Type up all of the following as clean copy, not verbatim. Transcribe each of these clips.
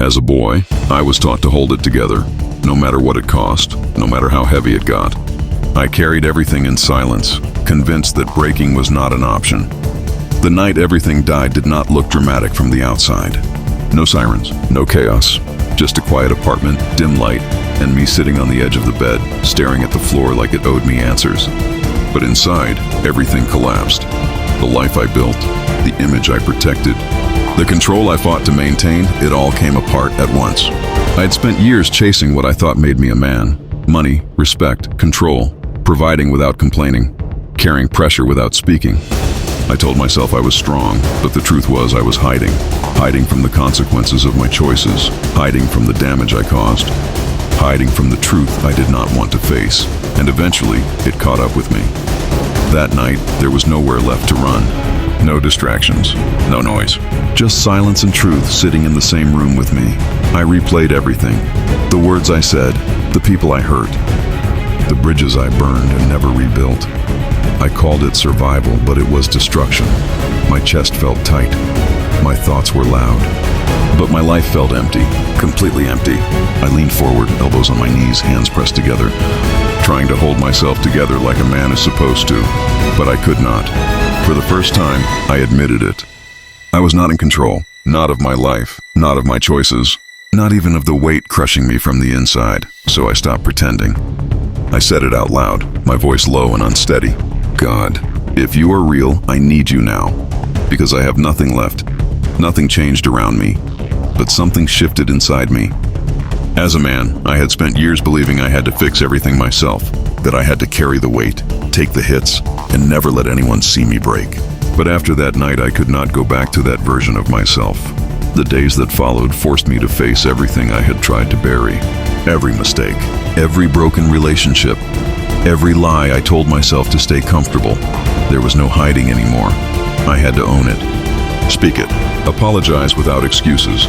As a boy, I was taught to hold it together, no matter what it cost, no matter how heavy it got. I carried everything in silence, convinced that breaking was not an option. The night everything died did not look dramatic from the outside. No sirens, no chaos, just a quiet apartment, dim light, and me sitting on the edge of the bed, staring at the floor like it owed me answers. But inside, everything collapsed. The life I built, the image I protected, the control I fought to maintain, it all came apart at once. I had spent years chasing what I thought made me a man. Money, respect, control, providing without complaining, carrying pressure without speaking. I told myself I was strong, but the truth was I was hiding from the consequences of my choices, hiding from the damage I caused, hiding from the truth I did not want to face, and eventually it caught up with me. That night, there was nowhere left to run. No distractions, no noise, just silence and truth sitting in the same room with me. I replayed everything, the words I said, the people I hurt, the bridges I burned and never rebuilt. I called it survival, but it was destruction. My chest felt tight, my thoughts were loud, but my life felt empty, completely empty. I leaned forward, elbows on my knees, hands pressed together, trying to hold myself together like a man is supposed to, but I could not. For the first time, I admitted it. I was not in control, not of my life, not of my choices, not even of the weight crushing me from the inside, so I stopped pretending. I said it out loud, my voice low and unsteady. God, if you are real, I need you now, because I have nothing left. Nothing changed around me, but something shifted inside me. As a man, I had spent years believing I had to fix everything myself, that I had to carry the weight, take the hits, and never let anyone see me break. But after that night, I could not go back to that version of myself. The days that followed forced me to face everything I had tried to bury. Every mistake, every broken relationship, every lie I told myself to stay comfortable. There was no hiding anymore. I had to own it. Speak it. Apologize without excuses.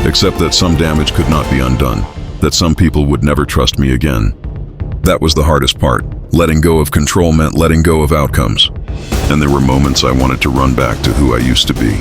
Accept that some damage could not be undone, that some people would never trust me again. That was the hardest part. Letting go of control meant letting go of outcomes. And there were moments I wanted to run back to who I used to be,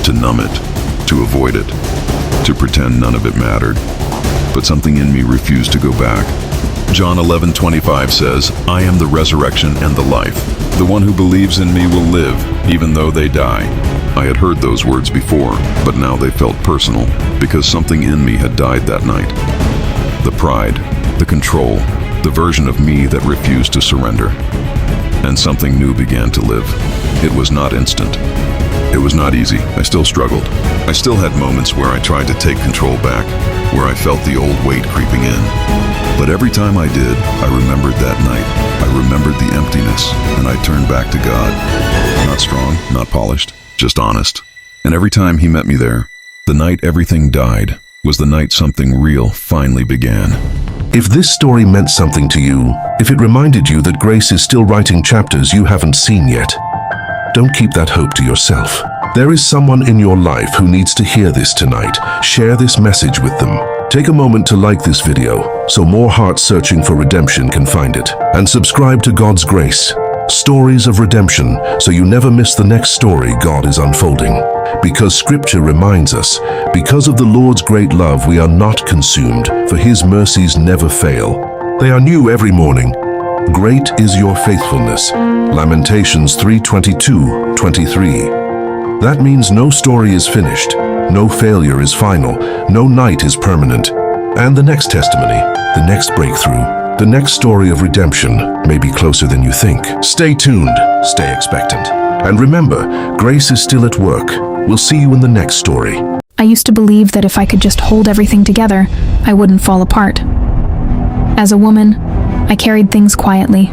to numb it, to avoid it, to pretend none of it mattered. But something in me refused to go back. John 11:25 says, I am the resurrection and the life. The one who believes in me will live, even though they die. I had heard those words before, but now they felt personal, because something in me had died that night. The pride, the control, the version of me that refused to surrender. And something new began to live. It was not instant. It was not easy. I still struggled. I still had moments where I tried to take control back, where I felt the old weight creeping in. But every time I did, I remembered that night. I remembered the emptiness, and I turned back to God. Not strong, not polished, just honest. And every time he met me there, the night everything died was the night something real finally began. If this story meant something to you, if it reminded you that grace is still writing chapters you haven't seen yet, don't keep that hope to yourself. There is someone in your life who needs to hear this tonight. Share this message with them. Take a moment to like this video so more hearts searching for redemption can find it. And subscribe to God's Grace, Stories of Redemption, so you never miss the next story God is unfolding. Because Scripture reminds us, because of the Lord's great love we are not consumed, for His mercies never fail. They are new every morning. Great is your faithfulness. Lamentations 3:22-23. That means no story is finished, no failure is final, no night is permanent. And the next testimony, the next breakthrough, the next story of redemption may be closer than you think. Stay tuned, stay expectant. And remember, grace is still at work. We'll see you in the next story. I used to believe that if I could just hold everything together, I wouldn't fall apart. As a woman, I carried things quietly,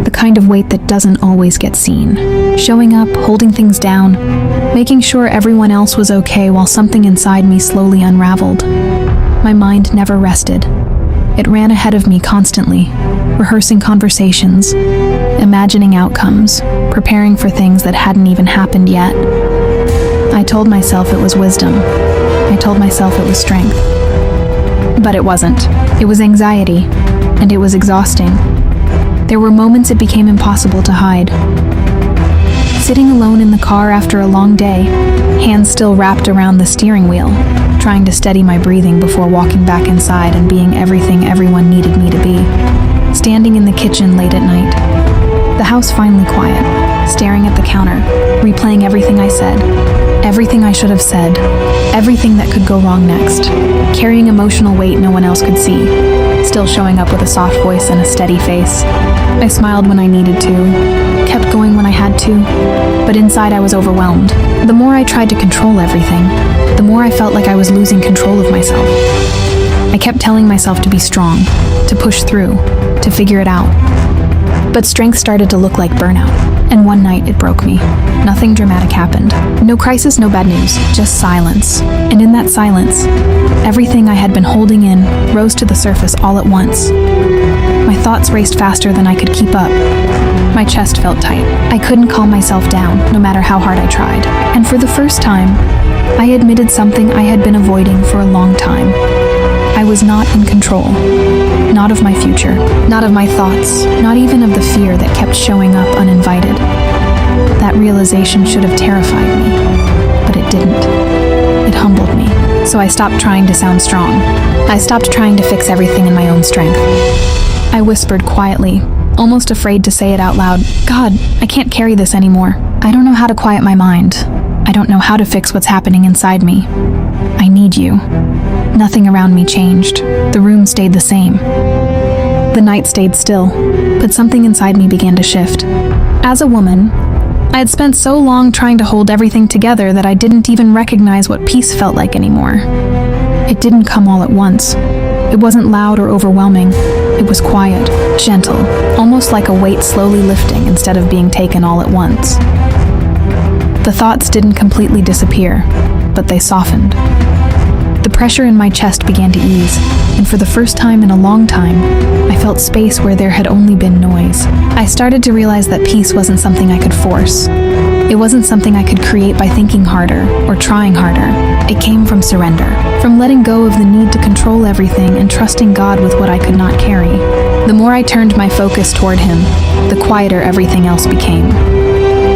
the kind of weight that doesn't always get seen. Showing up, holding things down, making sure everyone else was okay while something inside me slowly unraveled. My mind never rested. It ran ahead of me constantly, rehearsing conversations, imagining outcomes, preparing for things that hadn't even happened yet. I told myself it was wisdom. I told myself it was strength. But it wasn't. It was anxiety, and it was exhausting. There were moments it became impossible to hide. Sitting alone in the car after a long day, hands still wrapped around the steering wheel, trying to steady my breathing before walking back inside and being everything everyone needed me to be. Standing in the kitchen late at night, the house finally quiet, staring at the counter, replaying everything I said, everything I should have said, everything that could go wrong next, carrying emotional weight no one else could see, still showing up with a soft voice and a steady face. I smiled when I needed to, kept going when I had to, but inside I was overwhelmed. The more I tried to control everything, the more I felt like I was losing control of myself. I kept telling myself to be strong, to push through, to figure it out. But strength started to look like burnout, and one night it broke me. Nothing dramatic happened. No crisis, no bad news, just silence. And in that silence, everything I had been holding in rose to the surface all at once. My thoughts raced faster than I could keep up. My chest felt tight. I couldn't calm myself down, no matter how hard I tried. And for the first time, I admitted something I had been avoiding for a long time. I was not in control. Not of my future, not of my thoughts, not even of the fear that kept showing up uninvited. That realization should have terrified me, but it didn't. It humbled me. So I stopped trying to sound strong. I stopped trying to fix everything in my own strength. I whispered quietly, almost afraid to say it out loud, "God, I can't carry this anymore. I don't know how to quiet my mind. I don't know how to fix what's happening inside me. I need you." Nothing around me changed. The room stayed the same. The night stayed still, but something inside me began to shift. As a woman, I had spent so long trying to hold everything together that I didn't even recognize what peace felt like anymore. It didn't come all at once. It wasn't loud or overwhelming. It was quiet, gentle, almost like a weight slowly lifting instead of being taken all at once. The thoughts didn't completely disappear, but they softened. The pressure in my chest began to ease, and for the first time in a long time, I felt space where there had only been noise. I started to realize that peace wasn't something I could force. It wasn't something I could create by thinking harder or trying harder. It came from surrender, from letting go of the need to control everything and trusting God with what I could not carry. The more I turned my focus toward Him, the quieter everything else became.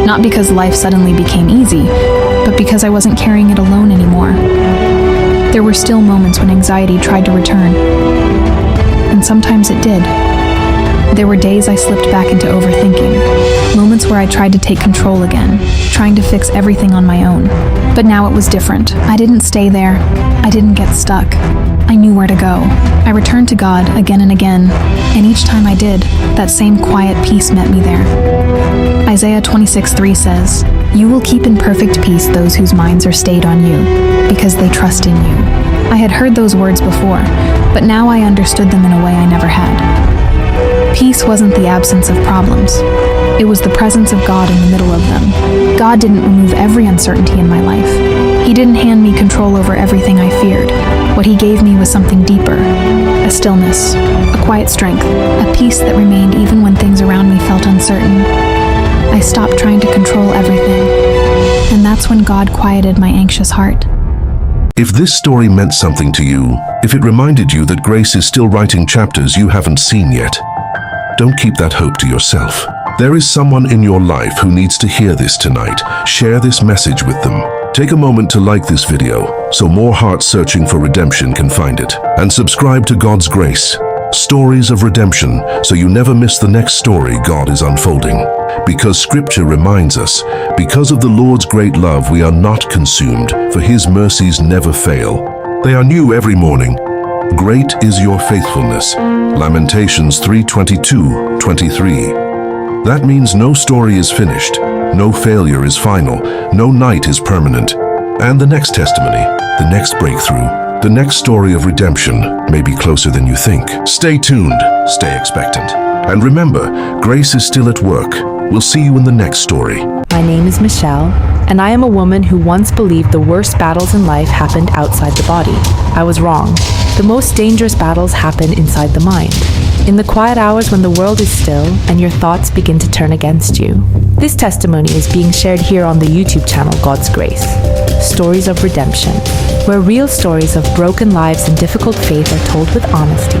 Not because life suddenly became easy, but because I wasn't carrying it alone anymore. There were still moments when anxiety tried to return, and sometimes it did. There were days I slipped back into overthinking, moments where I tried to take control again, trying to fix everything on my own. But now it was different. I didn't stay there. I didn't get stuck. I knew where to go. I returned to God again and again, and each time I did, that same quiet peace met me there. Isaiah 26:3 says, "You will keep in perfect peace those whose minds are stayed on you, because they trust in you." I had heard those words before, but now I understood them in a way I never had. Peace wasn't the absence of problems. It was the presence of God in the middle of them. God didn't remove every uncertainty in my life. He didn't hand me control over everything I feared. What He gave me was something deeper, a stillness, a quiet strength, a peace that remained even when things around me felt uncertain. I stopped trying to control everything, and that's when God quieted my anxious heart. If this story meant something to you, if it reminded you that grace is still writing chapters you haven't seen yet, don't keep that hope to yourself. There is someone in your life who needs to hear this tonight. Share this message with them. Take a moment to like this video so more hearts searching for redemption can find it. And subscribe to God's Grace, Stories of Redemption, so you never miss the next story God is unfolding. Because Scripture reminds us, because of the Lord's great love we are not consumed, for His mercies never fail. They are new every morning. Great is your faithfulness. Lamentations 3:22-23. That means no story is finished, no failure is final, no night is permanent. And the next testimony, the next breakthrough, the next story of redemption may be closer than you think. Stay tuned, stay expectant. And remember, grace is still at work. We'll see you in the next story. My name is Michelle, and I am a woman who once believed the worst battles in life happened outside the body. I was wrong. The most dangerous battles happen inside the mind. In the quiet hours when the world is still and your thoughts begin to turn against you. This testimony is being shared here on the YouTube channel God's Grace, Stories of Redemption, where real stories of broken lives and difficult faith are told with honesty.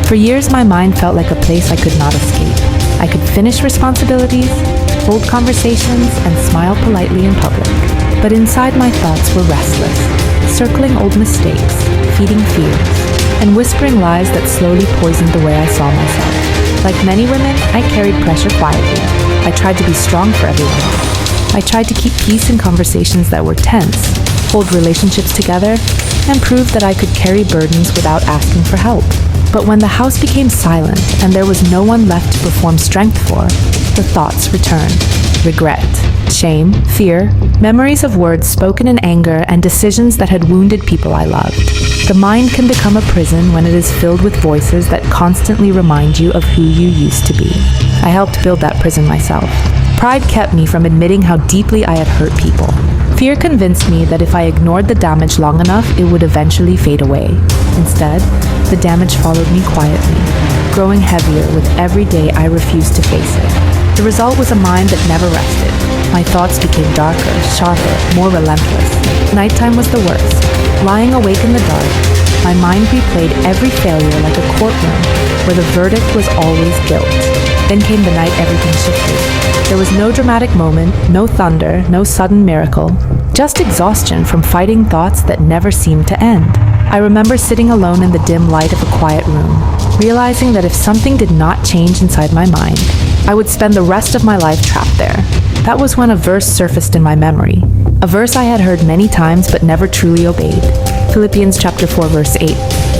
For years, my mind felt like a place I could not escape. I could finish responsibilities, hold conversations, and smile politely in public. But inside, my thoughts were restless, circling old mistakes, feeding fears, and whispering lies that slowly poisoned the way I saw myself. Like many women, I carried pressure quietly. I tried to be strong for everyone else. I tried to keep peace in conversations that were tense, hold relationships together, and prove that I could carry burdens without asking for help. But when the house became silent and there was no one left to perform strength for, the thoughts returned. Regret, shame, fear, memories of words spoken in anger, and decisions that had wounded people I loved. The mind can become a prison when it is filled with voices that constantly remind you of who you used to be. I helped build that prison myself. Pride kept me from admitting how deeply I had hurt people. Fear convinced me that if I ignored the damage long enough, it would eventually fade away. Instead, the damage followed me quietly, growing heavier with every day I refused to face it. The result was a mind that never rested. My thoughts became darker, sharper, more relentless. Nighttime was the worst. Lying awake in the dark, my mind replayed every failure like a courtroom where the verdict was always guilt. Then came the night everything shifted. There was no dramatic moment, no thunder, no sudden miracle, just exhaustion from fighting thoughts that never seemed to end. I remember sitting alone in the dim light of a quiet room, realizing that if something did not change inside my mind, I would spend the rest of my life trapped there. That was when a verse surfaced in my memory, a verse I had heard many times but never truly obeyed. Philippians chapter 4 verse 8.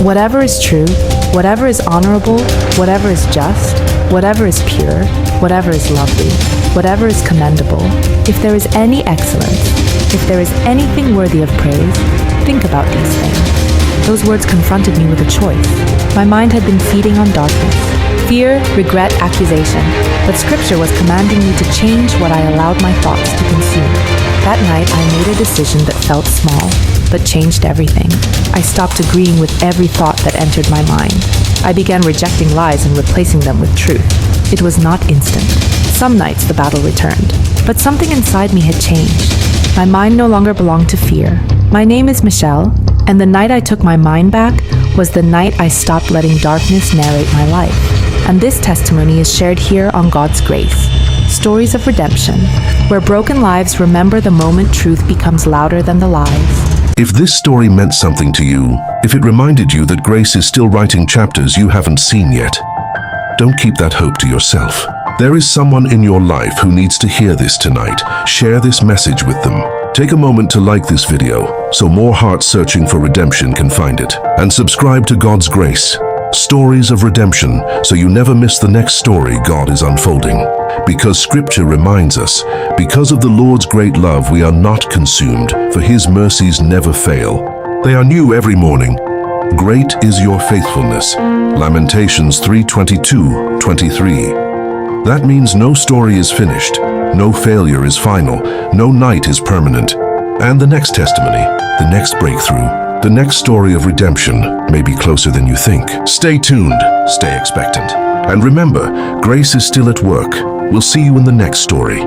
Whatever is true, whatever is honorable, whatever is just, whatever is pure, whatever is lovely, whatever is commendable, if there is any excellence, if there is anything worthy of praise, think about these things. Those words confronted me with a choice. My mind had been feeding on darkness, fear, regret, accusation, but Scripture was commanding me to change what I allowed my thoughts to consume. That night, I made a decision that felt small, but changed everything. I stopped agreeing with every thought that entered my mind. I began rejecting lies and replacing them with truth. It was not instant. Some nights the battle returned, but something inside me had changed. My mind no longer belonged to fear. My name is Michelle, and the night I took my mind back was the night I stopped letting darkness narrate my life. And this testimony is shared here on God's Grace. Stories of redemption, where broken lives remember the moment truth becomes louder than the lies. If this story meant something to you, if it reminded you that grace is still writing chapters you haven't seen yet, don't keep that hope to yourself. There is someone in your life who needs to hear this tonight. Share this message with them. Take a moment to like this video so more hearts searching for redemption can find it. And subscribe to God's Grace, Stories of Redemption, so you never miss the next story God is unfolding. Because Scripture reminds us, because of the Lord's great love we are not consumed, for His mercies never fail. They are new every morning. Great is your faithfulness. Lamentations 3:22-23. That means no story is finished, no failure is final, no night is permanent. And the next testimony, the next breakthrough, the next story of redemption may be closer than you think. Stay tuned, stay expectant. And remember, grace is still at work. We'll see you in the next story.